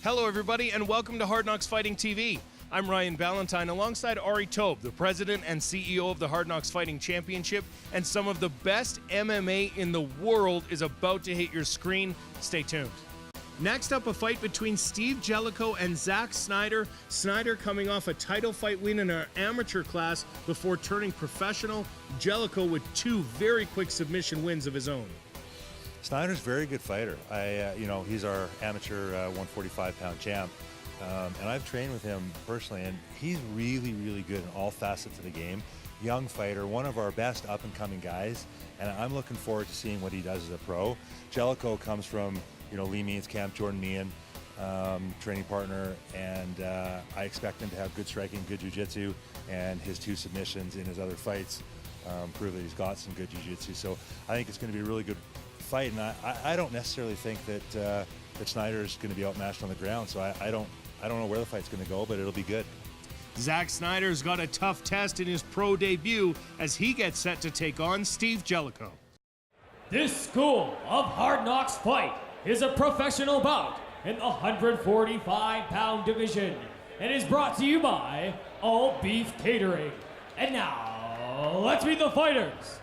Hello, everybody, and welcome to Hard Knocks Fighting TV. I'm Ryan Ballantyne alongside Ari Tobe, the president and CEO of the Hard Knocks Fighting Championship, and some of the best MMA in the world is about to hit your screen. Stay tuned. Next up, a fight between Steve Jellicoe and Zack Snyder. Snyder coming off a title fight win in our amateur class before turning professional. Jellicoe with two very quick submission wins of his own. Snyder's a very good fighter. He's our amateur 145-pound champ, and I've trained with him personally, and he's really, really good in all facets of the game. Young fighter, one of our best up-and-coming guys, and I'm looking forward to seeing what he does as a pro. Jellicoe comes from, Lee Means camp, Jordan Meehan, training partner, and I expect him to have good striking, good jiu-jitsu, and his two submissions in his other fights prove that he's got some good jiu-jitsu. So I think it's going to be a really good fight, and I don't necessarily think that Snyder's going to be outmatched on the ground. So I don't know where the fight's going to go, but it'll be good. Zack Snyder's got a tough test in his pro debut as he gets set to take on Steve Jellicoe. This school of Hard Knocks Fight is a professional bout in the 145-pound division and is brought to you by All Beef Catering. And now, let's meet the fighters.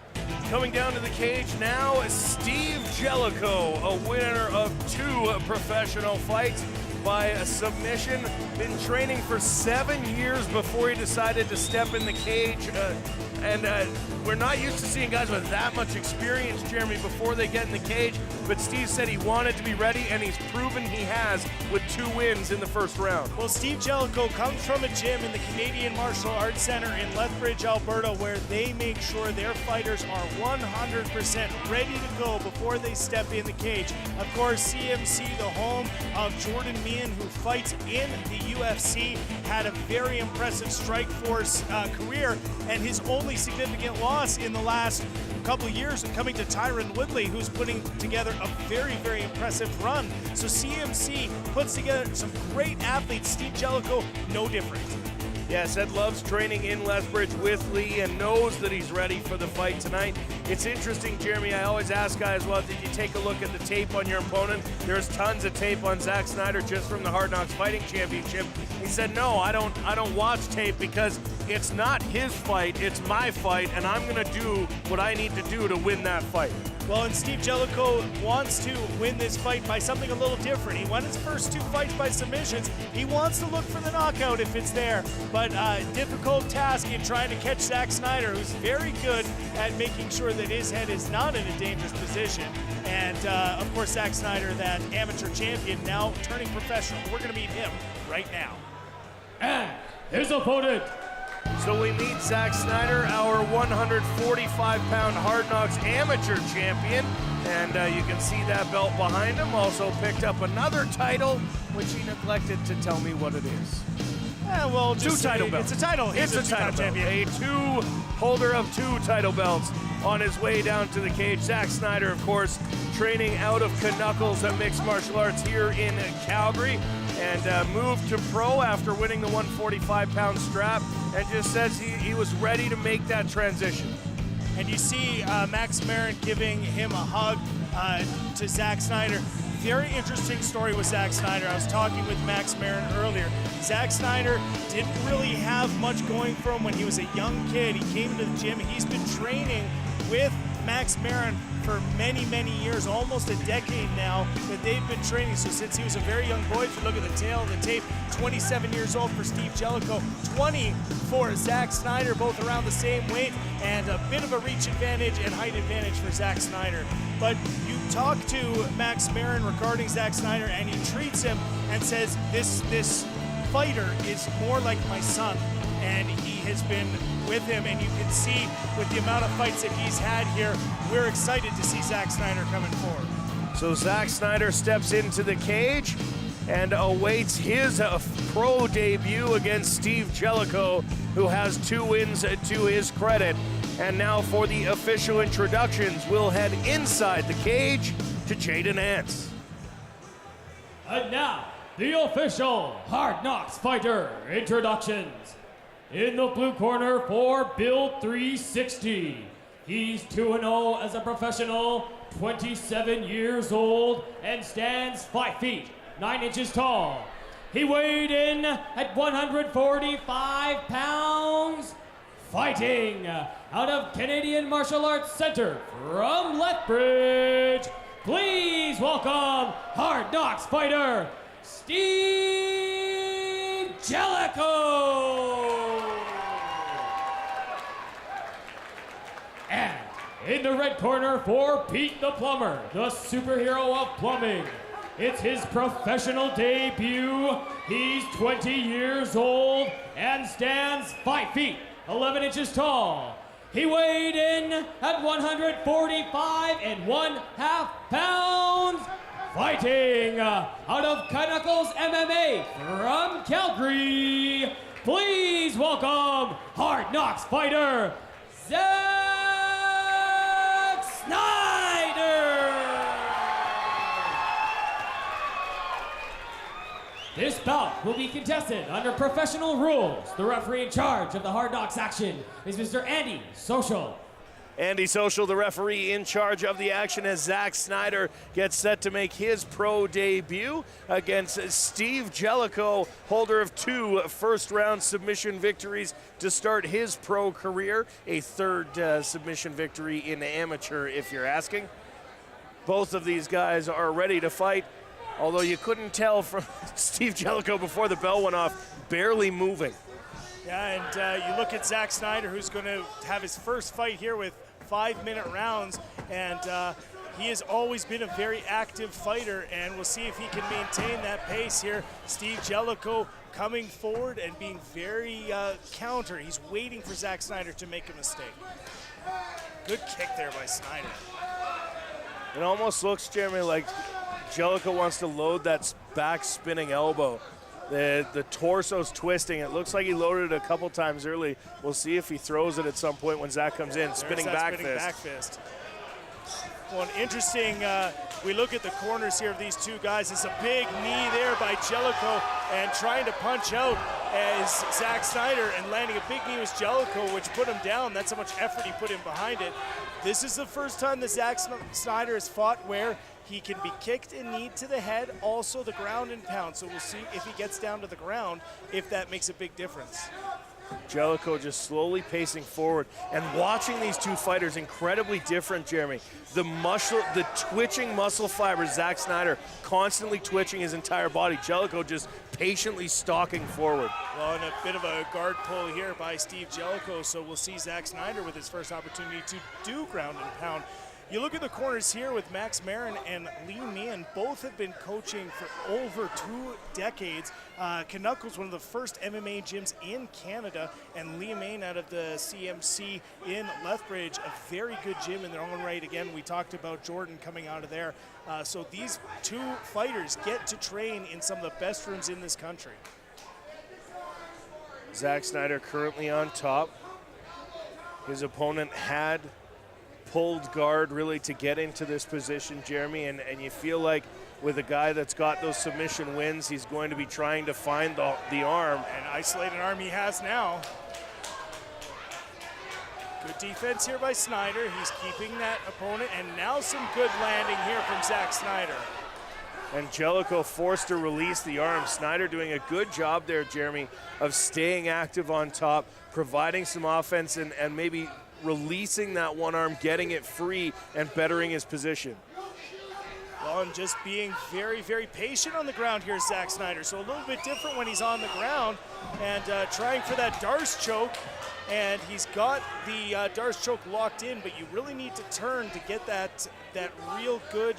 Coming down to the cage now is Steve Jellicoe, a winner of two professional fights by a submission. Been training for 7 years before he decided to step in the cage. We're not used to seeing guys with that much experience, Jeremy, before they get in the cage. But Steve said he wanted to be ready, and he's proven he has with 2 wins in the first round. Well, Steve Jellicoe comes from a gym in the Canadian Martial Arts Center in Lethbridge, Alberta, where they make sure their fighters are 100% ready to go before they step in the cage. Of course, CMC, the home of Jordan Meehan, who fights in the UFC, had a very impressive Strikeforce career, and his only significant loss in the last couple of years coming to Tyron Woodley, who's putting together a very, very impressive run. So CMC puts together some great athletes. Steve Jellicoe, no different. Yes, Ed loves training in Lethbridge with Lee and knows that he's ready for the fight tonight. It's interesting, Jeremy, I always ask guys, well, did you take a look at the tape on your opponent? There's tons of tape on Zack Snyder just from the Hard Knocks Fighting Championship. He said, no, I don't watch tape because it's not his fight, it's my fight, and I'm gonna do what I need to do to win that fight. Well, and Steve Jellicoe wants to win this fight by something a little different. He won his first 2 fights by submissions. He wants to look for the knockout if it's there, but difficult task in trying to catch Zack Snyder, who's very good at making sure that his head is not in a dangerous position. And of course, Zack Snyder, that amateur champion, now turning professional. We're gonna meet him right now. And his opponent. So we meet Zack Snyder, our 145-pound Hard Knocks amateur champion, and you can see that belt behind him. Also picked up another title, which he neglected to tell me what it is. Well, just 2 title It's belts. a title. It's a title champion. A holder of 2 title belts on his way down to the cage. Zack Snyder, of course, training out of Knuckles Mixed Martial Arts here in Calgary, and moved to pro after winning the 145-pound strap, and just says he was ready to make that transition. And you see Max Marin giving him a hug to Zack Snyder. Very interesting story with Zack Snyder. I was talking with Max Marin earlier. Zack Snyder didn't really have much going for him when he was a young kid. He came to the gym. He's been training with Max Marin for many, many years, almost a decade now that they've been training. So since he was a very young boy, if you look at the tail of the tape, 27 years old for Steve Jellicoe, 20 for Zack Snyder, both around the same weight, and a bit of a reach advantage and height advantage for Zack Snyder. But you talk to Max Marin regarding Zack Snyder, and he treats him and says, this fighter is more like my son, and he has been with him, and you can see with the amount of fights that he's had here, we're excited to see Zack Snyder coming forward. So Zack Snyder steps into the cage and awaits his pro debut against Steve Jellicoe, who has 2 wins to his credit. And now for the official introductions, we'll head inside the cage to Jaden Nance. And now, the official Hard Knocks Fighter introductions. In the blue corner for Build 360. He's 2-0 as a professional, 27 years old, and stands 5 feet, 9 inches tall. He weighed in at 145 pounds. Fighting out of Canadian Martial Arts Center from Lethbridge, please welcome Hard Knocks fighter, Steve Jellicoe. And in the red corner for Pete the Plumber, the superhero of plumbing. It's his professional debut. He's 20 years old and stands 5 feet, 11 inches tall. He weighed in at 145.5 pounds. Fighting out of Knuckles MMA from Calgary, please welcome Hard Knocks fighter, Zack Snyder. This bout will be contested under professional rules. The referee in charge of the Hard Knocks action is Mr. Andy Social. Andy Social, the referee in charge of the action, as Zack Snyder gets set to make his pro debut against Steve Jellicoe, holder of 2 first-round submission victories to start his pro career. A 3rd submission victory in amateur, if you're asking. Both of these guys are ready to fight, although you couldn't tell from Steve Jellicoe before the bell went off, barely moving. Yeah, and you look at Zack Snyder, who's going to have his first fight here with 5-minute rounds, and he has always been a very active fighter, and we'll see if he can maintain that pace here. Steve Jellicoe coming forward and being very counter. He's waiting for Zack Snyder to make a mistake. Good kick there by Snyder. It almost looks, Jeremy, like Jellicoe wants to load that back spinning elbow. The torso's twisting. It looks like he loaded it a couple times early. We'll see if he throws it at some point when Zack comes in. Spinning back fist. Well, an interesting, we look at the corners here of these two guys. It's a big knee there by Jellicoe, and trying to punch out as Zack Snyder, and landing a big knee was Jellicoe, which put him down. That's how much effort he put in behind it. This is the first time that Zack Snyder has fought where he can be kicked and kneed to the head, also the ground and pound. So we'll see if he gets down to the ground, if that makes a big difference. Jellicoe just slowly pacing forward, and watching these two fighters, incredibly different, Jeremy. The twitching muscle fibers, Zack Snyder constantly twitching his entire body. Jellicoe just patiently stalking forward. Well, and a bit of a guard pull here by Steve Jellicoe, so we'll see Zack Snyder with his first opportunity to do ground and pound. You look at the corners here with Max Marin and Lee Meehan. Both have been coaching for over 2 decades. Knuckles, one of the first MMA gyms in Canada, and Lee Meehan out of the CMC in Lethbridge, a very good gym in their own right. Again, we talked about Jordan coming out of there. So these 2 fighters get to train in some of the best rooms in this country. Zack Snyder currently on top. His opponent had pulled guard really to get into this position, Jeremy, and you feel like with a guy that's got those submission wins, he's going to be trying to find the arm. And isolated arm he has now. Good defense here by Snyder. He's keeping that opponent, and now some good landing here from Zack Snyder. And Jellicoe forced to release the arm. Snyder doing a good job there, Jeremy, of staying active on top, providing some offense, and maybe releasing that one arm, getting it free, and bettering his position. Well, and just being very, very patient on the ground here, Zack Snyder. So a little bit different when he's on the ground, and trying for that Darce choke. And he's got the Darce choke locked in, but you really need to turn to get that real good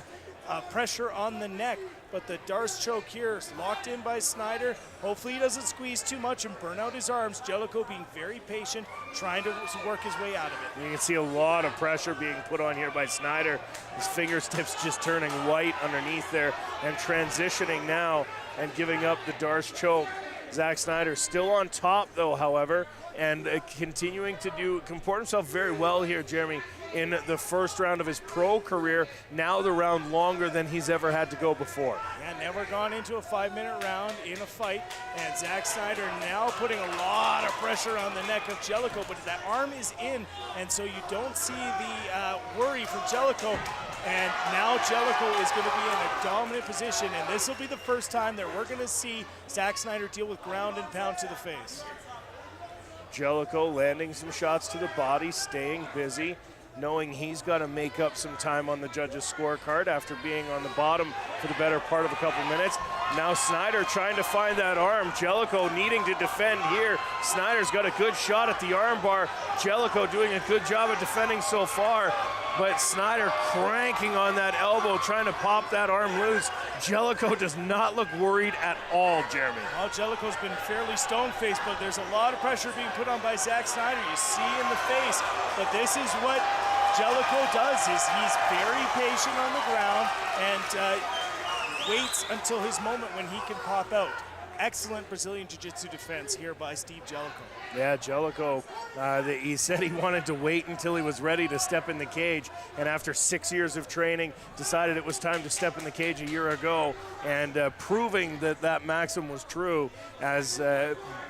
pressure on the neck. But the Darce choke here is locked in by Snyder. Hopefully he doesn't squeeze too much and burn out his arms. Jellicoe being very patient, trying to work his way out of it. You can see a lot of pressure being put on here by Snyder. His fingertips just turning white underneath there, and transitioning now and giving up the Darce choke. Zack Snyder still on top though, however, and continuing to comport himself very well here, Jeremy, in the first round of his pro career. Now the round longer than he's ever had to go before. Yeah, never gone into a 5-minute round in a fight, and Zack Snyder now putting a lot of pressure on the neck of Jellicoe, but that arm is in, and so you don't see the worry from Jellicoe. And now Jellicoe is going to be in a dominant position, and this will be the first time that we're going to see Zack Snyder deal with ground and pound to the face. Jellicoe landing some shots to the body, staying busy, knowing he's got to make up some time on the judges' scorecard after being on the bottom for the better part of a couple minutes. Now Snyder trying to find that arm. Jellicoe needing to defend here. Snyder's got a good shot at the arm bar. Jellicoe doing a good job of defending so far, but Snyder cranking on that elbow, trying to pop that arm loose. Jellicoe does not look worried at all, Jeremy. Well, Jellicoe's been fairly stone-faced, but there's a lot of pressure being put on by Zack Snyder. You see in the face, but this is what Jellicoe does, is he's very patient on the ground and waits until his moment when he can pop out. Excellent Brazilian Jiu-Jitsu defense here by Steve Jellicoe. Yeah, Jellicoe, he said he wanted to wait until he was ready to step in the cage, and after 6 years of training, decided it was time to step in the cage a year ago, and proving that that maxim was true, as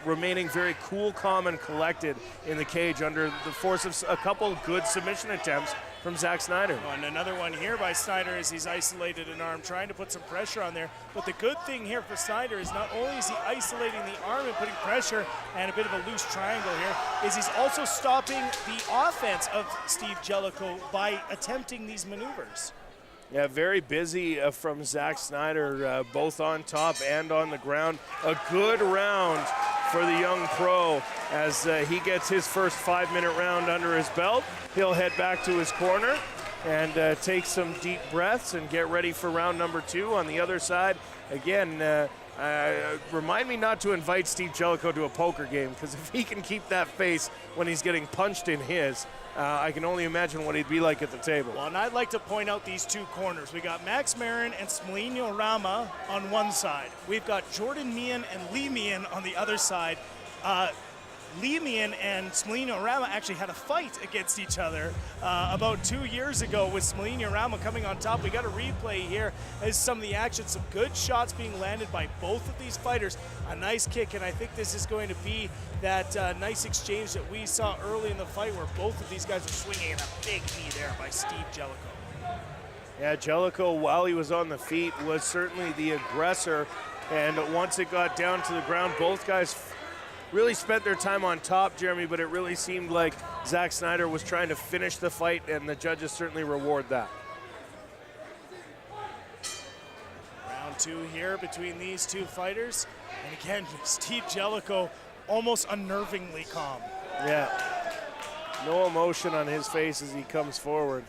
remaining very cool, calm, and collected in the cage under the force of a couple good submission attempts from Zack Snyder. Oh, and another one here by Snyder as he's isolated an arm, trying to put some pressure on there. But the good thing here for Snyder is not only is he isolating the arm and putting pressure and a bit of a loose triangle here, is he's also stopping the offense of Steve Jellicoe by attempting these maneuvers. Yeah, very busy from Zack Snyder, both on top and on the ground. A good round for the young pro as he gets his first 5-minute round under his belt. He'll head back to his corner and take some deep breaths and get ready for round number 2 on the other side. Again, remind me not to invite Steve Jellicoe to a poker game, because if he can keep that face when he's getting punched in his, I can only imagine what he'd be like at the table. Well, and I'd like to point out these two corners. We got Max Marin and Smolinio Rama on one side. We've got Jordan Meehan and Lee Meehan on the other side. Lee Meehan and Smolinio Rama actually had a fight against each other about 2 years ago, with Smolinio Rama coming on top. We got a replay here as some of the action, some good shots being landed by both of these fighters. A nice kick, and I think this is going to be that nice exchange that we saw early in the fight where both of these guys were swinging, and a big knee there by Steve Jellicoe. Yeah, Jellicoe, while he was on the feet, was certainly the aggressor, and once it got down to the ground, both guys really spent their time on top, Jeremy, but it really seemed like Zack Snyder was trying to finish the fight, and the judges certainly reward that. Round 2 here between these two fighters. And again, Steve Jellicoe almost unnervingly calm. Yeah, no emotion on his face as he comes forward.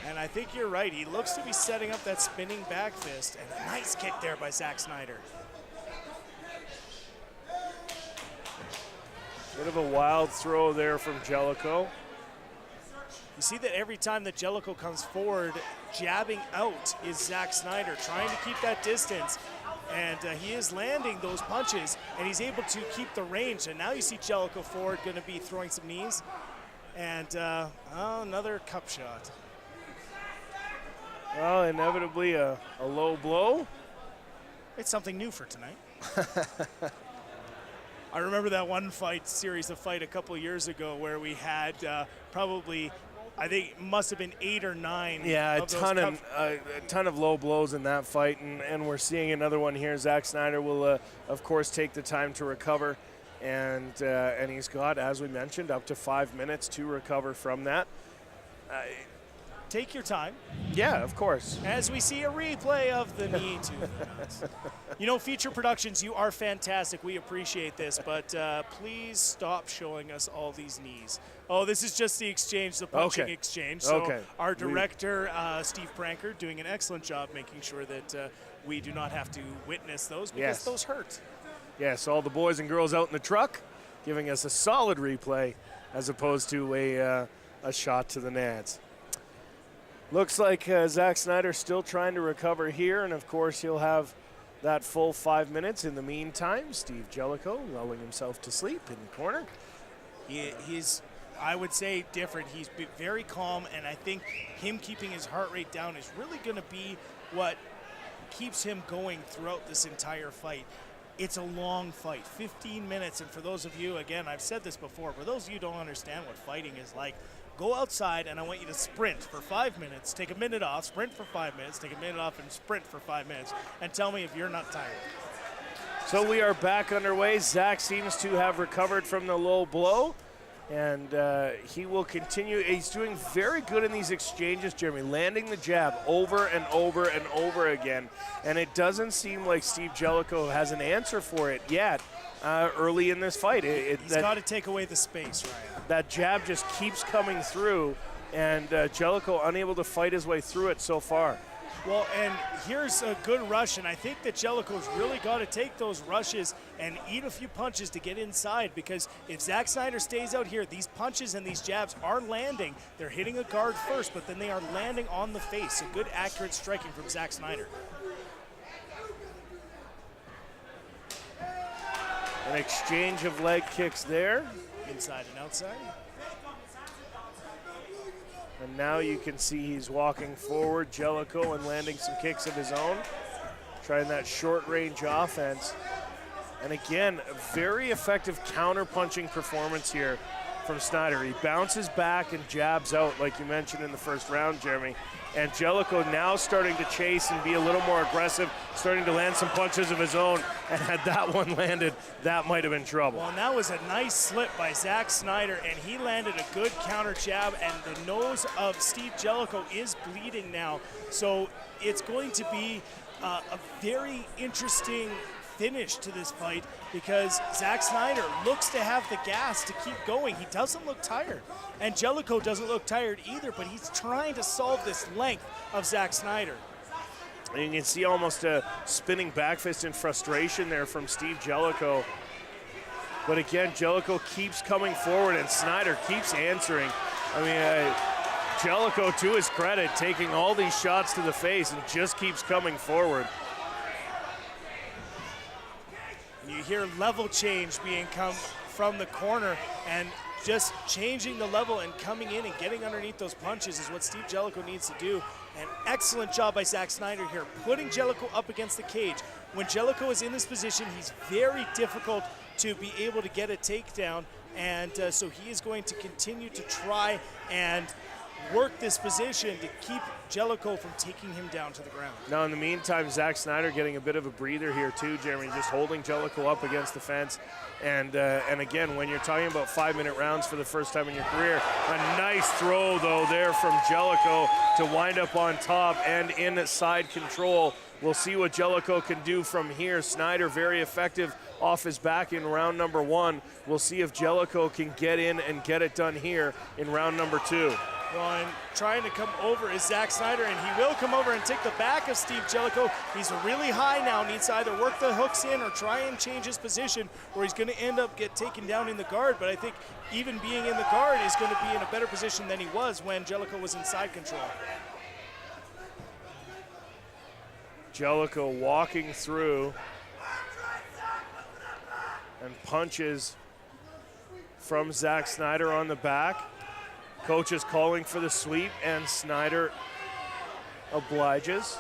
And I think you're right. He looks to be setting up that spinning back fist, and a nice kick there by Zack Snyder. Bit of a wild throw there from Jellicoe. You see that every time that Jellicoe comes forward, jabbing out is Zack Snyder, trying to keep that distance. And he is landing those punches, and he's able to keep the range. And now you see Jellicoe forward, going to be throwing some knees. And another cup shot. Well, inevitably a low blow. It's something new for tonight. I remember that one series of fight a couple of years ago where we had probably, I think it must have been 8 or 9. Yeah, a ton of low blows in that fight, and we're seeing another one here. Zack Snyder will, of course, take the time to recover, and he's got, as we mentioned, up to 5 minutes to recover from that. Take your time. Yeah, of course. As we see a replay of the knee to the nuts. You know, Feature Productions, you are fantastic. We appreciate this, but please stop showing us all these knees. Oh, this is just the exchange, the punching exchange. So our director, Steve Pranker, doing an excellent job making sure that we do not have to witness those, because those hurt. Yes, all the boys and girls out in the truck giving us a solid replay as opposed to a shot to the nads. Looks like Zack Snyder still trying to recover here, and of course he'll have that full 5 minutes. In the meantime, Steve Jellicoe lulling himself to sleep in the corner. He's, I would say, different. He's very calm, and I think him keeping his heart rate down is really going to be what keeps him going throughout this entire fight. It's a long fight, 15 minutes, and for those of you, again, I've said this before, for those of you who don't understand what fighting is like, go outside and I want you to sprint for 5 minutes, take a minute off, sprint for 5 minutes, take a minute off and sprint for 5 minutes, and tell me if you're not tired. So we are back underway. Zach seems to have recovered from the low blow, and he will continue. He's doing very good in these exchanges, Jeremy, landing the jab over and over and over again, and it doesn't seem like Steve Jellicoe has an answer for it yet early in this fight. He's got to take away the space, Ryan. That jab just keeps coming through, and Jellicoe unable to fight his way through it so far. Well, and here's a good rush, and I think that Jellicoe's really got to take those rushes and eat a few punches to get inside, because if Zack Snyder stays out here, these punches and these jabs are landing. They're hitting a guard first, but then they are landing on the face. So good, accurate striking from Zack Snyder. An exchange of leg kicks there. Inside and outside. And now you can see he's walking forward, Jellicoe, and landing some kicks of his own, trying that short-range offense. And again, a very effective counter-punching performance here from Snyder. He bounces back and jabs out, like you mentioned in the first round, Jeremy. And Jellicoe now starting to chase and be a little more aggressive, starting to land some punches of his own. And had that one landed, that might have been trouble. Well, and that was a nice slip by Zack Snyder, and he landed a good counter jab, and the nose of Steve Jellicoe is bleeding now. So it's going to be a very interesting finish to this fight, because Zack Snyder looks to have the gas to keep going. He doesn't look tired, and Jellicoe doesn't look tired either, but he's trying to solve this length of Zack Snyder. And you can see almost a spinning back fist in frustration there from Steve Jellicoe. But again, Jellicoe keeps coming forward and Snyder keeps answering. I mean, Jellicoe, to his credit, taking all these shots to the face and just keeps coming forward. You hear level change being come from the corner, and just changing the level and coming in and getting underneath those punches is what Steve Jellicoe needs to do. An excellent job by Zack Snyder here, putting Jellicoe up against the cage. When Jellicoe is in this position, he's very difficult to be able to get a takedown, and so he is going to continue to try and work this position to keep Jellicoe from taking him down to the ground. Now, in the meantime, Zack Snyder getting a bit of a breather here too, Jeremy, just holding Jellicoe up against the fence. And again, when you're talking about 5-minute rounds for the first time in your career, a nice throw, though, there from Jellicoe to wind up on top and in side control. We'll see what Jellicoe can do from here. Snyder very effective off his back in round number 1. We'll see if Jellicoe can get in and get it done here in round number 2. Well, and trying to come over is Zack Snyder, and he will come over and take the back of Steve Jellicoe. He's really high now, needs to either work the hooks in or try and change his position, or he's going to end up get taken down in the guard. But I think even being in the guard is going to be in a better position than he was when Jellicoe was in side control. Jellicoe walking through and punches from Zack Snyder on the back. Coach is calling for the sweep, and Snyder obliges.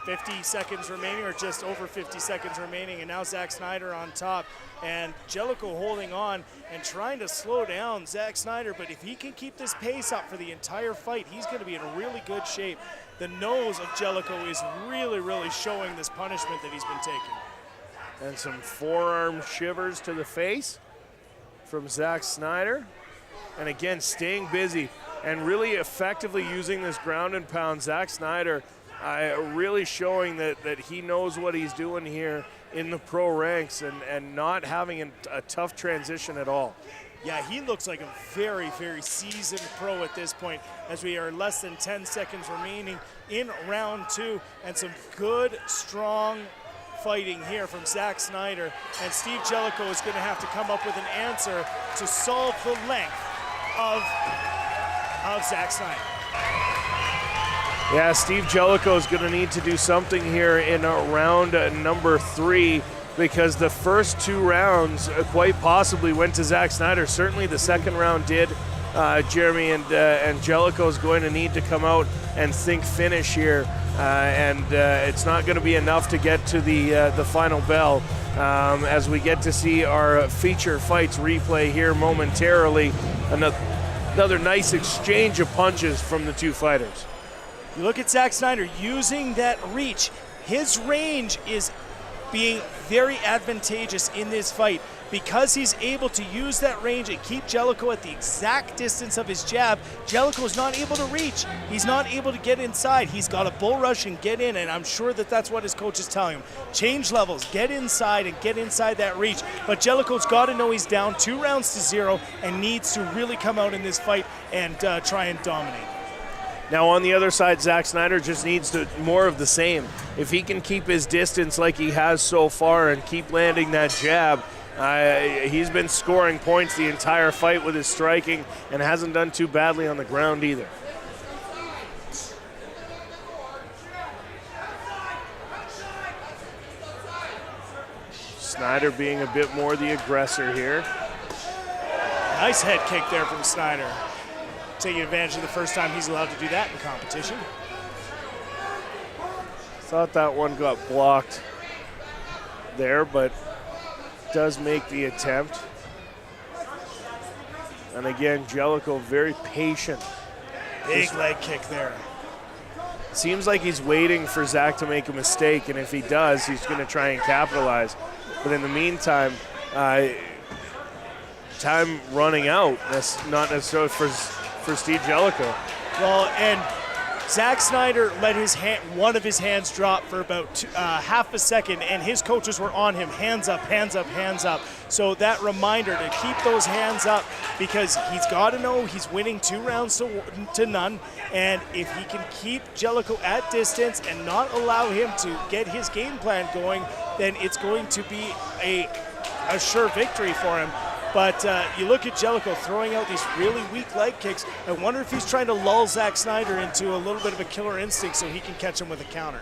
50 seconds remaining, or just over 50 seconds remaining, and now Zack Snyder on top, and Jellicoe holding on and trying to slow down Zack Snyder. But if he can keep this pace up for the entire fight, he's going to be in really good shape. The nose of Jellicoe is really, really showing this punishment that he's been taking. And some forearm shivers to the face from Zack Snyder. And again, staying busy and really effectively using this ground and pound. Zack Snyder really showing that he knows what he's doing here in the pro ranks, and not having a tough transition at all. Yeah, he looks like a very, very seasoned pro at this point, as we are less than 10 seconds remaining in round 2, and some good, strong fighting here from Zack Snyder. And Steve Jellicoe is going to have to come up with an answer to solve the length of Zack Snyder. Yeah, Steve Jellicoe is going to need to do something here in round number 3, because the first 2 rounds quite possibly went to Zack Snyder. Certainly the second round did, Jeremy, and Jellicoe is going to need to come out and think finish here, and it's not going to be enough to get to the final bell. As we get to see our feature fights replay here momentarily, another nice exchange of punches from the two fighters. You look at Zack Snyder using that reach. His range is being very advantageous in this fight because he's able to use that range and keep Jellicoe at the exact distance of his jab. Jellicoe's not able to reach. He's not able to get inside. He's got to bull rush and get in, and I'm sure that that's what his coach is telling him. Change levels, get inside and get inside that reach. But Jellicoe's got to know he's down 2-0 and needs to really come out in this fight and try and dominate. Now on the other side, Zack Snyder just needs more of the same. If he can keep his distance like he has so far and keep landing that jab, he's been scoring points the entire fight with his striking and hasn't done too badly on the ground either. Snyder being a bit more the aggressor here. Nice head kick there from Snyder. Taking advantage of the first time he's allowed to do that in competition. Thought that one got blocked there, but does make the attempt. And again, Jellicoe very patient. Big leg kick there. Seems like he's waiting for Zach to make a mistake, and if he does, he's going to try and capitalize. But in the meantime, time running out. That's not necessarily for Steve Jellicoe. Well, and Zack Snyder let one of his hands drop for about half a second, and his coaches were on him, hands up, hands up, hands up. So that reminder to keep those hands up, because he's got to know he's winning 2-0, and if he can keep Jellicoe at distance and not allow him to get his game plan going, then it's going to be a sure victory for him. But you look at Jellicoe throwing out these really weak leg kicks. I wonder if he's trying to lull Zack Snyder into a little bit of a killer instinct so he can catch him with a counter.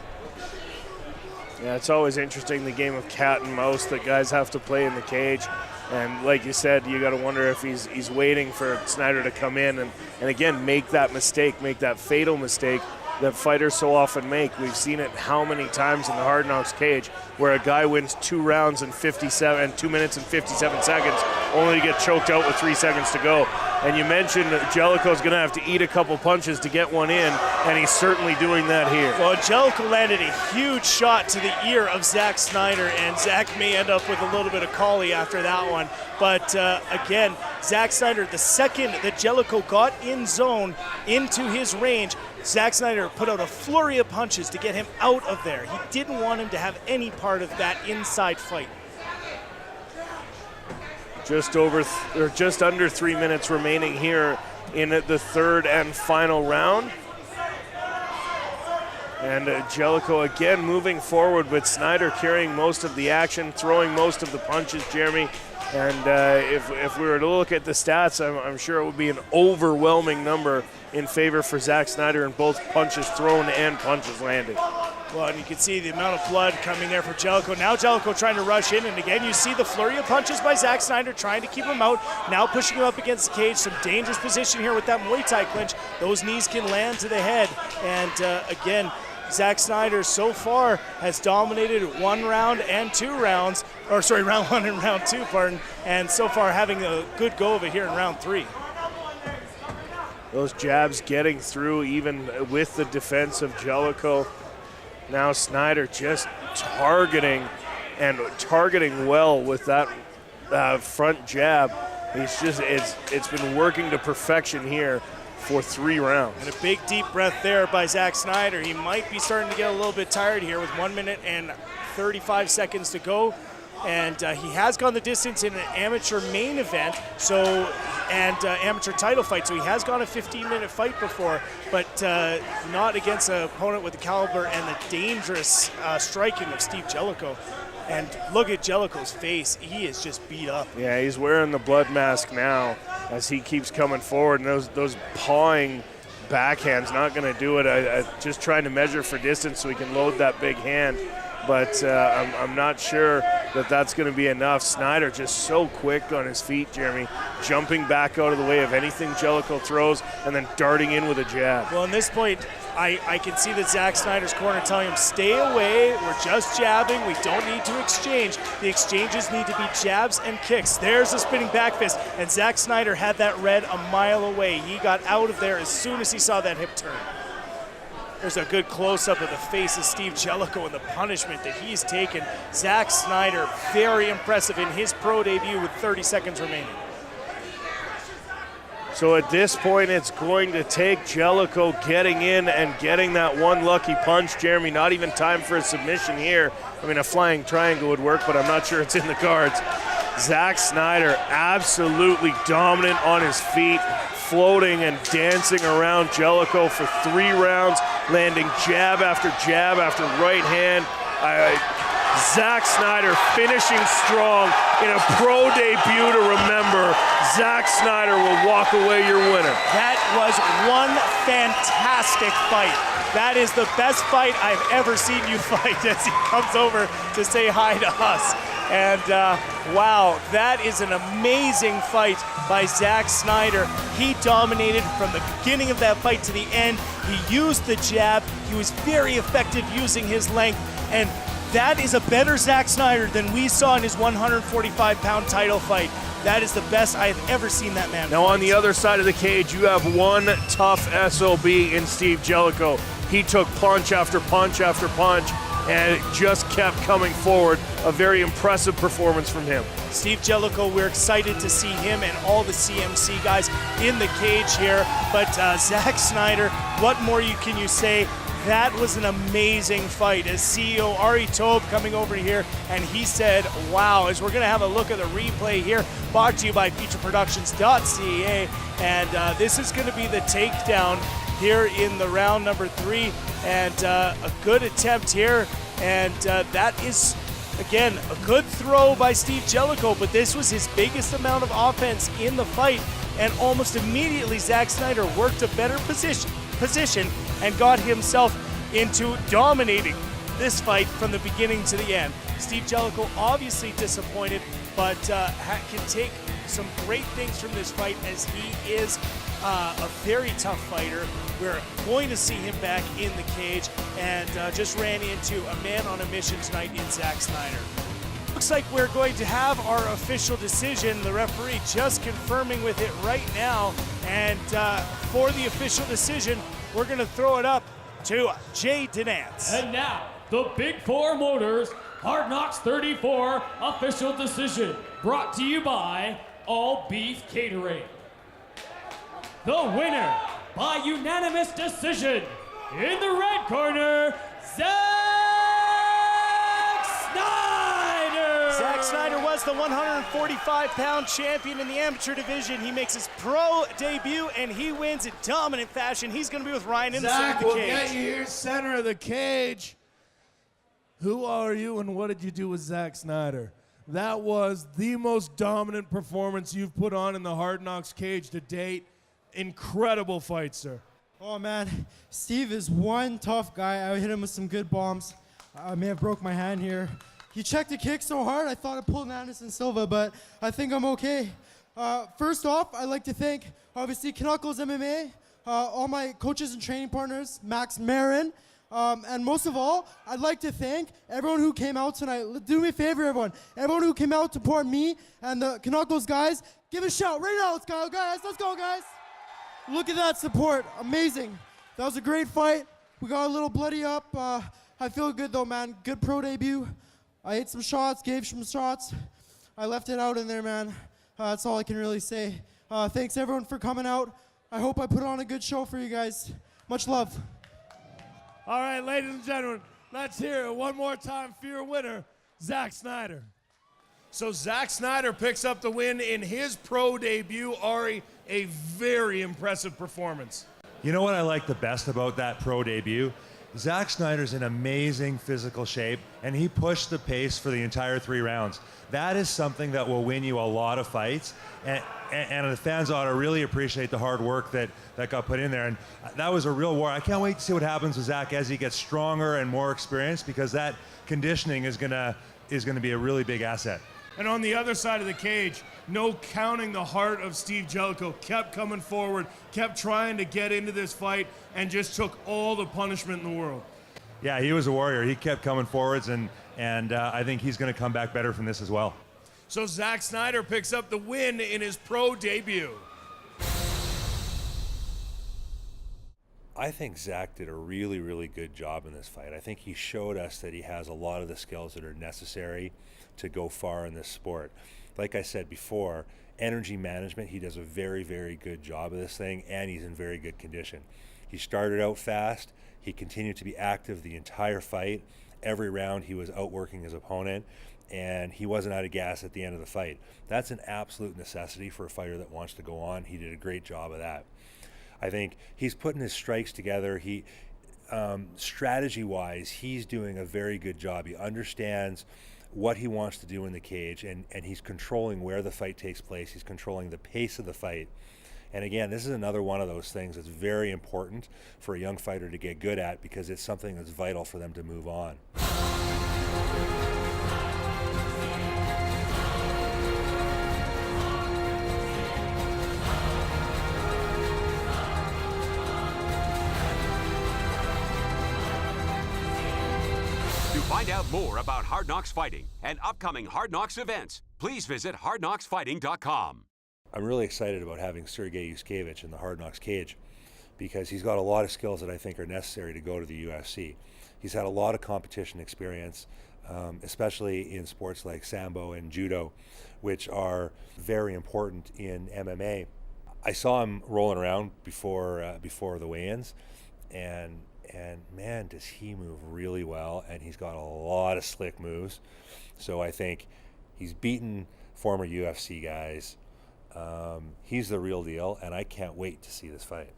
Yeah, it's always interesting, the game of cat and mouse that guys have to play in the cage. And like you said, you got to wonder if he's waiting for Snyder to come in and again, make that mistake, make that fatal mistake that fighters so often make. We've seen it how many times in the Hard Knocks cage where a guy wins 2 rounds in 2 minutes and 57 seconds only to get choked out with 3 seconds to go. And you mentioned Jellicoe's going to have to eat a couple punches to get one in, and he's certainly doing that here. Well, Jellicoe landed a huge shot to the ear of Zack Snyder, and Zack may end up with a little bit of collie after that one. But again, Zack Snyder, the second that Jellicoe got in zone into his range, Zack Snyder put out a flurry of punches to get him out of there. He didn't want him to have any part of that inside fight. Just under 3 minutes remaining here in the third and final round. And Jellicoe again moving forward with Snyder carrying most of the action, throwing most of the punches, Jeremy. And if we were to look at the stats, I'm sure it would be an overwhelming number in favor for Zack Snyder in both punches thrown and punches landed. Well, and you can see the amount of blood coming there for Jellicoe. Now Jellicoe trying to rush in, and again, you see the flurry of punches by Zack Snyder trying to keep him out. Now pushing him up against the cage. Some dangerous position here with that Muay Thai clinch. Those knees can land to the head. And again, Zack Snyder so far has dominated 1 round and 2 rounds, or sorry, round 1 and round 2, pardon, and so far having a good go of it here in round 3. Those jabs getting through even with the defense of Jellicoe. Now Snyder just targeting well with that front jab. It's been working to perfection here for 3 rounds. And a big deep breath there by Zack Snyder. He might be starting to get a little bit tired here with 1 minute and 35 seconds to go. And he has gone the distance in an amateur main event, and amateur title fight. So he has gone a 15-minute fight before, but not against an opponent with the caliber and the dangerous striking of Steve Jellicoe. And look at Jellicoe's face. He is just beat up. Yeah, he's wearing the blood mask now as he keeps coming forward. And those pawing backhands not going to do it. Just trying to measure for distance so he can load that big hand. but I'm not sure that that's going to be enough. Snyder just so quick on his feet, Jeremy, jumping back out of the way of anything Jellicoe throws and then darting in with a jab. Well, in this point, I can see that Zach Snyder's corner telling him, stay away, we're just jabbing, we don't need to exchange. The exchanges need to be jabs and kicks. There's a spinning back fist, and Zach Snyder had that read a mile away. He got out of there as soon as he saw that hip turn. There's a good close-up of the face of Steve Jellicoe and the punishment that he's taken. Zach Snyder, very impressive in his pro debut with 30 seconds remaining. So at this point, it's going to take Jellicoe getting in and getting that one lucky punch, Jeremy. Not even time for a submission here. I mean, a flying triangle would work, but I'm not sure it's in the cards. Zach Snyder absolutely dominant on his feet, floating and dancing around Jellicoe for 3 rounds, landing jab after right hand. Zach Snyder finishing strong in a pro debut to remember. Zach Snyder will walk away your winner. That was one fantastic fight. That is the best fight I've ever seen you fight as he comes over to say hi to us. And wow, that is an amazing fight by Zach Snyder. He dominated from the beginning of that fight to the end. He used the jab. He was very effective using his length. And that is a better Zach Snyder than we saw in his 145-pound title fight. That is the best I have ever seen that man Now fight. on the other side of the cage, you have one tough SOB in Steve Jellicoe. He took punch after punch after punch, and it just kept coming forward. A very impressive performance from him. Steve Jellicoe, we're excited to see him and all the CMC guys in the cage here. But Zach Snyder, what more can you say? That was an amazing fight. As CEO Ari Tobe coming over here, and he said, wow, as we're going to have a look at the replay here, brought to you by featureproductions.ca, and this is going to be the takedown here in the round number 3, and a good attempt here, and that is, again, a good throw by Steve Jellicoe, but this was his biggest amount of offense in the fight, and almost immediately Zach Snyder worked a better position and got himself into dominating this fight from the beginning to the end. Steve Jellicoe obviously disappointed, but can take some great things from this fight as he is a very tough fighter. We're going to see him back in the cage, and just ran into a man on a mission tonight in Zach Snyder. Looks like we're going to have our official decision. The referee just confirming with it right now, and for the official decision, we're going to throw it up to Jay Denance. And now, the Big Four Motors Hard Knocks 34 official decision, brought to you by All Beef Catering. The winner by unanimous decision in the red corner, Zach Snyder. Zach Snyder was the 145-pound champion in the amateur division. He makes his pro debut, and he wins in dominant fashion. He's going to be with Ryan in the center of the we'll cage. get you here, center of the cage. Who are you and what did you do with Zach Snyder? That was the most dominant performance you've put on in the Hard Knocks cage to date. Incredible fight, sir. Oh man, Steve is one tough guy. I hit him with some good bombs. I may have broke my hand here. He checked the kick so hard, I thought I pulled an Anderson Silva, but I think I'm okay. First off, I'd like to thank, obviously, Knuckles MMA, all my coaches and training partners, Max Marin, and most of all, I'd like to thank everyone who came out tonight. Do me a favor, everyone. Everyone who came out to support me and the Knuckles guys, give a shout right now. Let's go, guys. Let's go, guys. Look at that support. Amazing. That was a great fight. We got a little bloody up. I feel good, though, man. Good pro debut. I ate some shots, gave some shots. I left it out in there, man. That's all I can really say. Thanks, everyone, for coming out. I hope I put on a good show for you guys. Much love. All right, ladies and gentlemen, let's hear it one more time for your winner, Zach Snyder. So Zach Snyder picks up the win in his pro debut. Ari, a very impressive performance. You know what I like the best about that pro debut Zack Snyder's in amazing physical shape, and he pushed the pace for the entire 3 rounds. That is something that will win you a lot of fights, and the fans ought to really appreciate the hard work that got put in there. And that was a real war. I can't wait to see what happens with Zack as he gets stronger and more experienced, because that conditioning is gonna be a really big asset. And on the other side of the cage, no counting the heart of Steve Jellicoe, kept coming forward, kept trying to get into this fight, and just took all the punishment in the world. Yeah, he was a warrior. He kept coming forwards, and I think he's going to come back better from this as well. So Zack Snyder picks up the win in his pro debut. I think Zack did a really, really good job in this fight. I think he showed us that he has a lot of the skills that are necessary to go far in this sport. Like I said before, energy management, he does a very, very good job of this thing, and he's in very good condition. He started out fast. He continued to be active the entire fight. Every round he was outworking his opponent, and he wasn't out of gas at the end of the fight. That's an absolute necessity for a fighter that wants to go on. He did a great job of that. I think he's putting his strikes together. Strategy-wise, he's doing a very good job. He understands what he wants to do in the cage, and he's controlling where the fight takes place. He's controlling the pace of the fight. And again, this is another one of those things that's very important for a young fighter to get good at, because it's something that's vital for them to move on. To find out more about Hard Knocks Fighting and upcoming Hard Knocks events, please visit hardknocksfighting.com. I'm really excited about having Sergey Yuskevich in the Hard Knocks cage, because he's got a lot of skills that I think are necessary to go to the UFC. He's had a lot of competition experience, especially in sports like Sambo and Judo, which are very important in MMA. I saw him rolling around before the weigh-ins, and man, does he move really well, and he's got a lot of slick moves. So I think he's beaten former UFC guys. He's the real deal, and I can't wait to see this fight.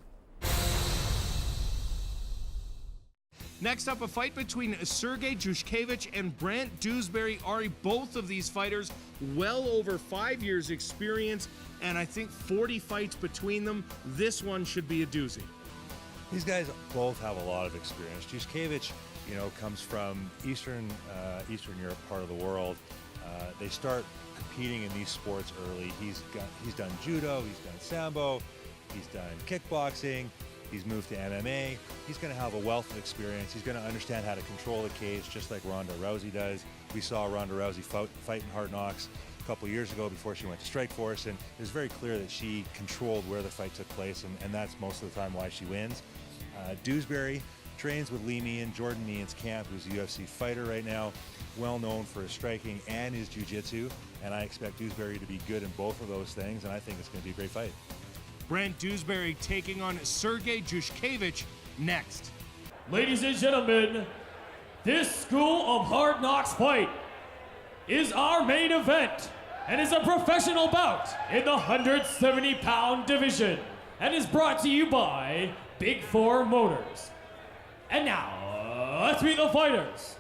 Next up, a fight between Sergey Yuskevich and Brant Dewsbury. Ari, both of these fighters well over 5 years experience, and I think 40 fights between them. This one should be a doozy. These guys both have a lot of experience. Yuskevich, comes from Eastern Europe part of the world. They start competing in these sports early. He's done judo, he's done sambo, he's done kickboxing, he's moved to MMA. He's going to have a wealth of experience. He's going to understand how to control the cage just like Ronda Rousey does. We saw Ronda Rousey fight in Hard Knocks a couple years ago before she went to Strikeforce, and it was very clear that she controlled where the fight took place, and that's most of the time why she wins. Dewsbury trains with Lee Meehan, Jordan Meehan's camp, who's a UFC fighter right now, well known for his striking and his jiu-jitsu, and I expect Dewsbury to be good in both of those things, and I think it's going to be a great fight. Brant Dewsbury taking on Sergey Yuskevich next. Ladies and gentlemen, this School of Hard Knocks fight is our main event and is a professional bout in the 170-pound division and is brought to you by Big Four Motors. And now, let's meet the fighters.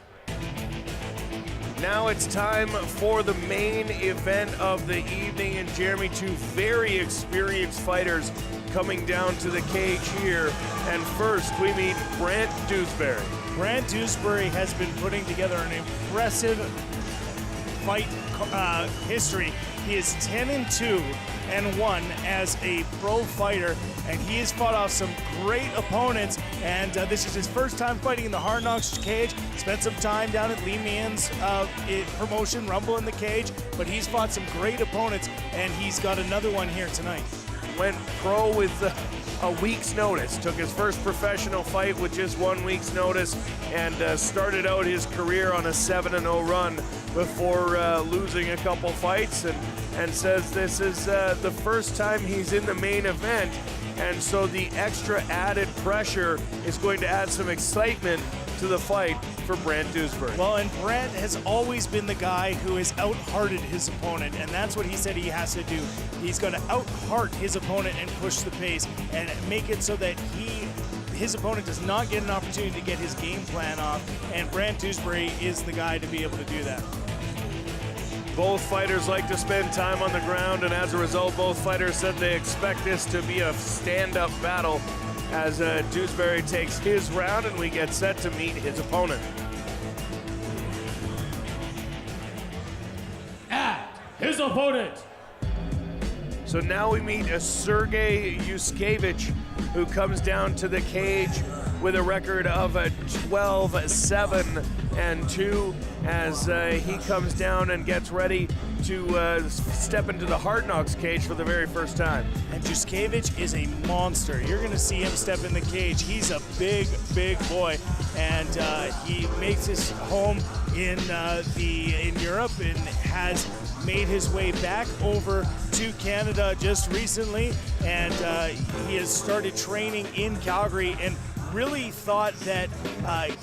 Now it's time for the main event of the evening, and Jeremy, two very experienced fighters coming down to the cage here. And first, we meet Brant Dewsbury. Brant Dewsbury has been putting together an impressive fight history. He is 10-2 and 1 as a pro fighter, and he has fought off some great opponents, and this is his first time fighting in the Hard Knocks cage. Spent some time down at Lee Meehan's promotion, Rumble in the Cage, but he's fought some great opponents, and he's got another one here tonight. Went pro with a week's notice, took his first professional fight with just 1 week's notice, and started out his career on a 7-0 run before losing a couple fights, and says this is the first time he's in the main event, and so the extra added pressure is going to add some excitement to the fight for Brant Dewsbury. Well, and Brant has always been the guy who has out-hearted his opponent, and that's what he said he has to do. He's going to out-heart his opponent and push the pace and make it so that his opponent does not get an opportunity to get his game plan off, and Brant Dewsbury is the guy to be able to do that. Both fighters like to spend time on the ground, and as a result, both fighters said they expect this to be a stand-up battle as Dewsbury takes his round and we get set to meet his opponent. And his opponent. So now we meet Sergey Yuskevich, who comes down to the cage with a record of 12-7-2 as he comes down and gets ready to step into the Hard Knocks cage for the very first time. And Yuskevich is a monster. You're going to see him step in the cage. He's a big, big boy, and he makes his home in Europe and has made his way back over to Canada just recently, and he has started training in Calgary and really thought that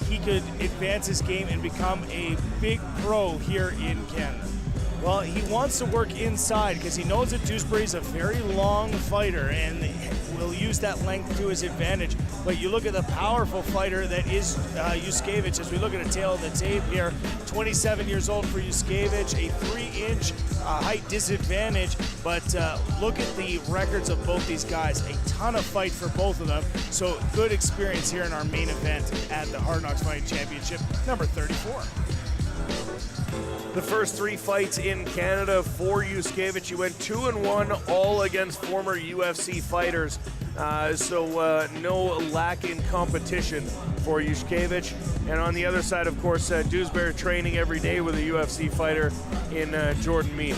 he could advance his game and become a big pro here in Canada. Well, he wants to work inside because he knows that Dewsbury's a very long fighter and will use that length to his advantage. But you look at the powerful fighter that is Yuskevich as we look at a tail of the tape here. 27 years old for Yuskevich, a 3-inch height disadvantage. But look at the records of both these guys. A ton of fight for both of them. So good experience here in our main event at the Hard Knocks Fighting Championship, number 34. The first 3 fights in Canada for Yuskevich. He went 2-1, all against former UFC fighters. So no lack in competition for Yuskevich. And on the other side, of course, Dewsbury training every day with a UFC fighter in Jordan Mead.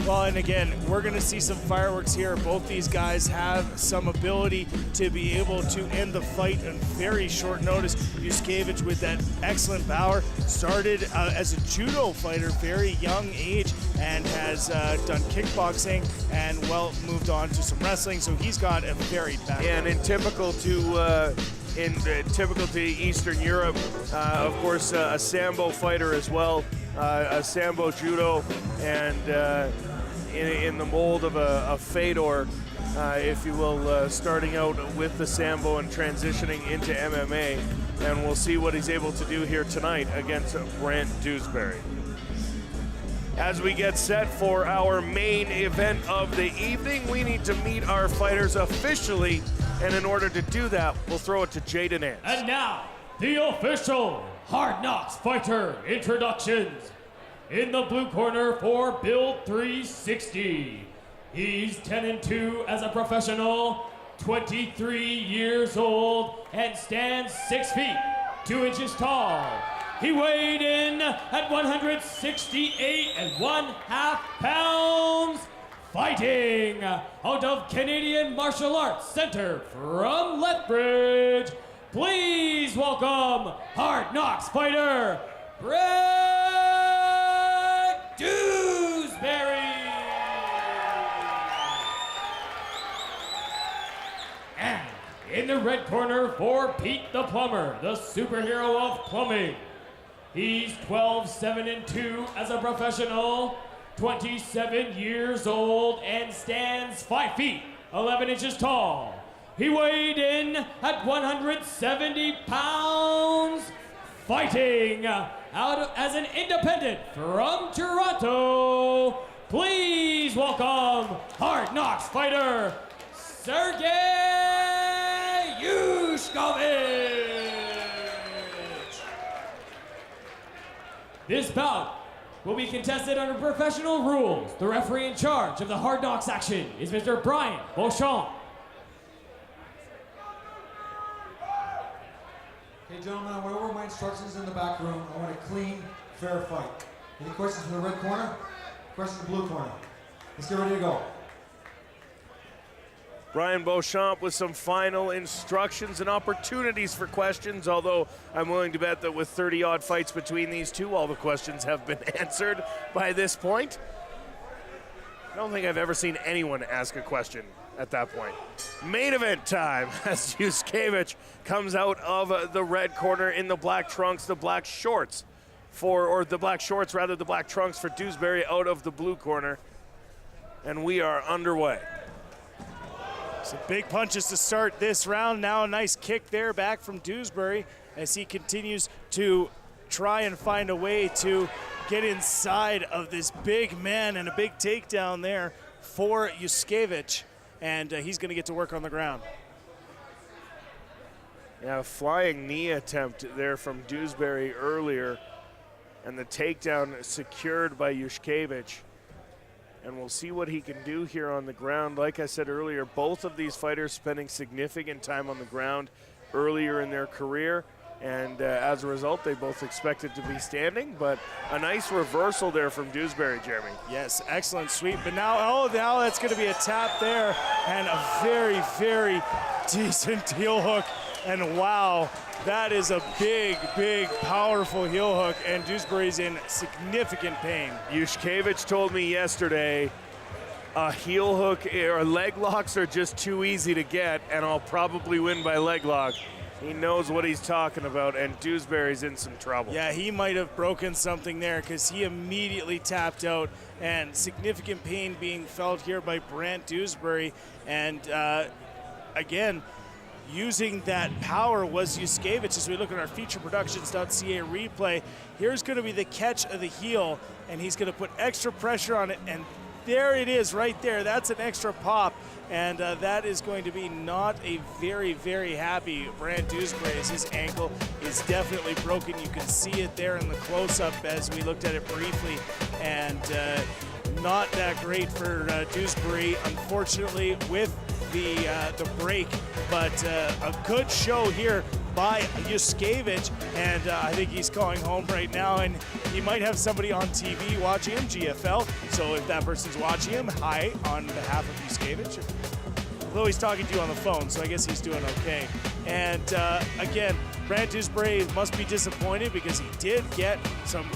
Well, and again, we're going to see some fireworks here. Both these guys have some ability to be able to end the fight on very short notice. Yuskevich with that excellent power started as a judo fighter, very young age, and has done kickboxing and moved on to some wrestling. So he's got a varied background. And typical to Eastern Europe, of course, a Sambo fighter as well, a Sambo judo, and in the mold of a Fedor, if you will, starting out with the Sambo and transitioning into MMA. And we'll see what he's able to do here tonight against Brant Dewsbury. As we get set for our main event of the evening, we need to meet our fighters officially. And in order to do that, we'll throw it to Jaden Nance. And now, the official Hard Knocks Fighter introductions. In the blue corner for Build 360. He's 10-2 as a professional, 23 years old, and stands 6 feet, 2 inches tall. He weighed in at 168.5 pounds, fighting out of Canadian Martial Arts Center from Lethbridge. Please welcome Hard Knocks fighter, Brant Dewsbury. And in the red corner for Pete the Plumber, the superhero of plumbing. He's 12-7-2 as a professional, 27 years old, and stands 5 feet, 11 inches tall. He weighed in at 170 pounds, fighting out as an independent from Toronto. Please welcome Hard Knocks fighter, Sergey Yushkovich. This bout will be contested under professional rules. The referee in charge of the Hard Knocks action is Mr. Brian Beauchamp. Okay, gentlemen, I went over my instructions in the back room. I want a clean, fair fight. Any questions from the red corner? Questions from the blue corner? Let's get ready to go. Brian Beauchamp with some final instructions and opportunities for questions, although I'm willing to bet that with 30-odd fights between these two, all the questions have been answered by this point. I don't think I've ever seen anyone ask a question at that point. Main event time as Yuskevich comes out of the red corner in the black trunks, the black shorts the black trunks for Dewsbury out of the blue corner. And we are underway. Some big punches to start this round. Now a nice kick there back from Dewsbury as he continues to try and find a way to get inside of this big man, and a big takedown there for Yuskevich, and he's going to get to work on the ground. Yeah, a flying knee attempt there from Dewsbury earlier, and the takedown secured by Yushkevich. And we'll see what he can do here on the ground. Like I said earlier, both of these fighters spending significant time on the ground earlier in their career, and as a result, they both expected to be standing, but a nice reversal there from Dewsbury, Jeremy. Yes, excellent sweep, but now that's going to be a tap there, and a very, very decent heel hook, and wow, that is a big, big, powerful heel hook, and Dewsbury's in significant pain. Yushkevich told me yesterday, a heel hook or leg locks are just too easy to get, and I'll probably win by leg lock. He knows what he's talking about, and Dewsbury's in some trouble. Yeah, he might have broken something there because he immediately tapped out, and significant pain being felt here by Brant Dewsbury. And again, using that power was Yuskevich. As we look at our featureproductions.ca replay, here's going to be the catch of the heel, and he's going to put extra pressure on it, and there it is right there. That's an extra pop, and that is going to be not a very, very happy Brant Dewsbury, as his ankle is definitely broken. You can see it there in the close-up as we looked at it briefly, and not that great for Dewsbury, unfortunately, with the break, but a good show here by Yuskevich, and I think he's going home right now, and he might have somebody on TV watching him, GFL, so if that person's watching him, hi on behalf of Yuskevich. Although he's talking to you on the phone, so I guess he's doing okay. And again, Brant Dewsbury must be disappointed because he did get some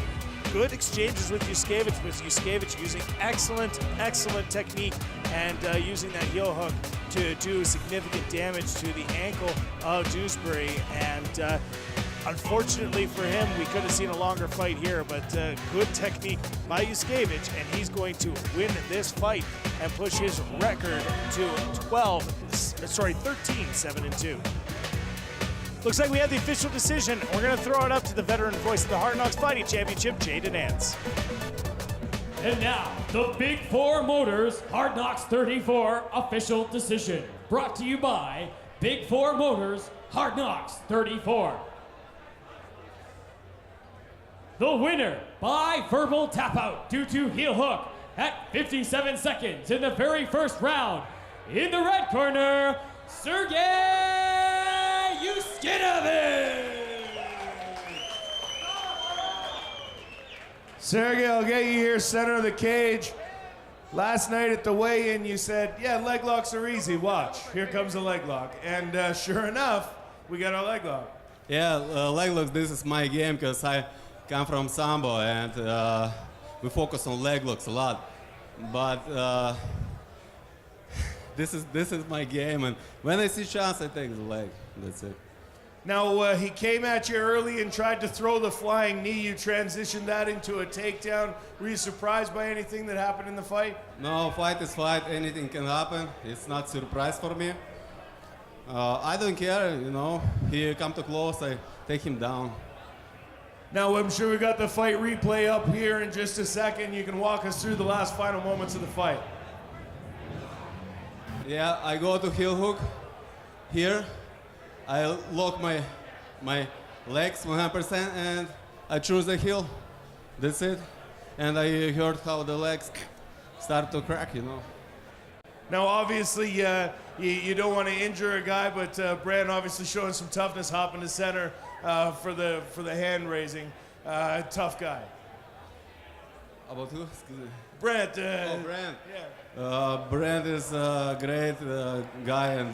good exchanges with Yuskevich using excellent technique and using that heel hook to do significant damage to the ankle of Dewsbury. And unfortunately for him, we could have seen a longer fight here, but good technique by Yuskevich, and he's going to win this fight and push his record to 13-7-2. Looks like we have the official decision. We're going to throw it up to the veteran voice of the Hard Knocks Fighting Championship, Jaden Nance. And now, the Big Four Motors Hard Knocks 34 official decision. Brought to you by Big Four Motors Hard Knocks 34. The winner by verbal tap out due to heel hook at 57 seconds in the very first round. In the red corner, Sergey Yuskevich. Sergey, I'll get you here, center of the cage. Last night at the weigh-in, you said, yeah, leg locks are easy. Watch, here comes a leg lock. And sure enough, we got our leg lock. Yeah, leg locks, this is my game because I come from Sambo and we focus on leg locks a lot. But this is my game, and when I see chance, I take the leg. That's it. Now, he came at you early and tried to throw the flying knee. You transitioned that into a takedown. Were you surprised by anything that happened in the fight? No, fight is fight. Anything can happen. It's not surprise for me. I don't care, you know. He come too close, I take him down. Now, I'm sure we got the fight replay up here in just a second. You can walk us through the last final moments of the fight. Yeah, I go to heel hook here. I lock my legs 100% and I choose the heel. That's it. And I heard how the legs start to crack, you know. Now, obviously, you don't want to injure a guy, but Brant obviously showing some toughness, hopping to center for the hand raising. Tough guy. About who? Excuse me. Brant. Brant. Yeah. Brant is a great guy and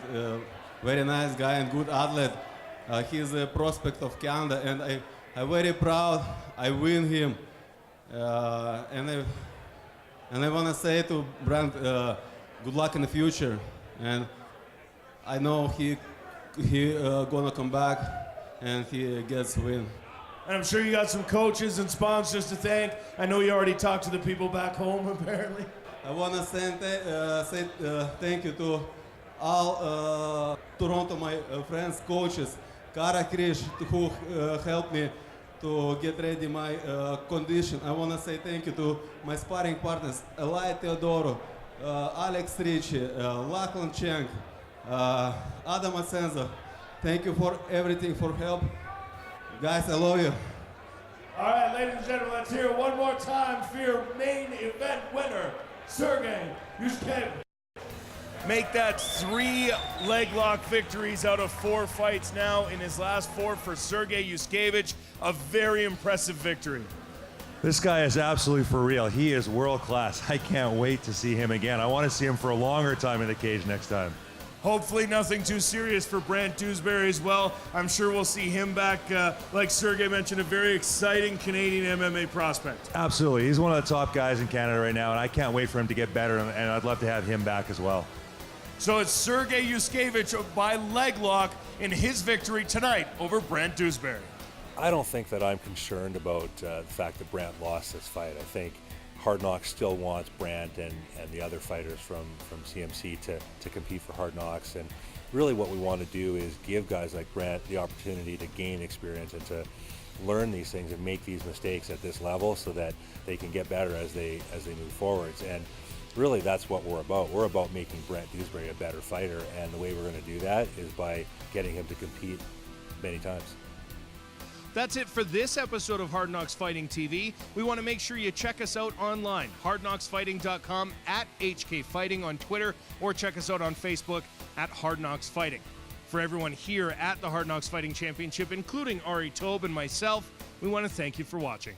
very nice guy and good athlete. He's a prospect of Canada, and I'm very proud I win him. And I want to say to Brant, good luck in the future. And I know he gonna come back and he gets win. And I'm sure you got some coaches and sponsors to thank. I know you already talked to the people back home, apparently. I want to say thank you to all Toronto, my friends, coaches, Kara Krish, who helped me to get ready my condition. I want to say thank you to my sparring partners, Eli Teodoro, Alex Ricci, Lachlan Cheng, Adam Asenzo. Thank you for everything, for help. Guys, I love you. All right, ladies and gentlemen, let's hear it one more time for your main event winner, Sergey Yushkevich. Make that 3 leg lock victories out of 4 fights now in his last 4 for Sergey Yushkevich. A very impressive victory. This guy is absolutely for real. He is world class. I can't wait to see him again. I want to see him for a longer time in the cage next time. Hopefully nothing too serious for Brant Dewsbury as well. I'm sure we'll see him back, like Sergey mentioned, a very exciting Canadian MMA prospect. Absolutely. He's one of the top guys in Canada right now, and I can't wait for him to get better, and I'd love to have him back as well. So it's Sergey Yushkevich by leg lock in his victory tonight over Brant Dewsbury. I don't think that I'm concerned about the fact that Brant lost this fight. I think Hard Knocks still wants Brant and the other fighters from CMC to compete for Hard Knocks. And really what we want to do is give guys like Brant the opportunity to gain experience and to learn these things and make these mistakes at this level so that they can get better as they move forwards. And really that's what we're about. We're about making Brant Dewsbury a better fighter, and the way we're going to do that is by getting him to compete many times. That's it for this episode of Hard Knocks Fighting TV. We want to make sure you check us out online, hardknocksfighting.com, at HK Fighting on Twitter, or check us out on Facebook at Hard Knocks Fighting. For everyone here at the Hard Knocks Fighting Championship, including Ari Tobe and myself, we want to thank you for watching.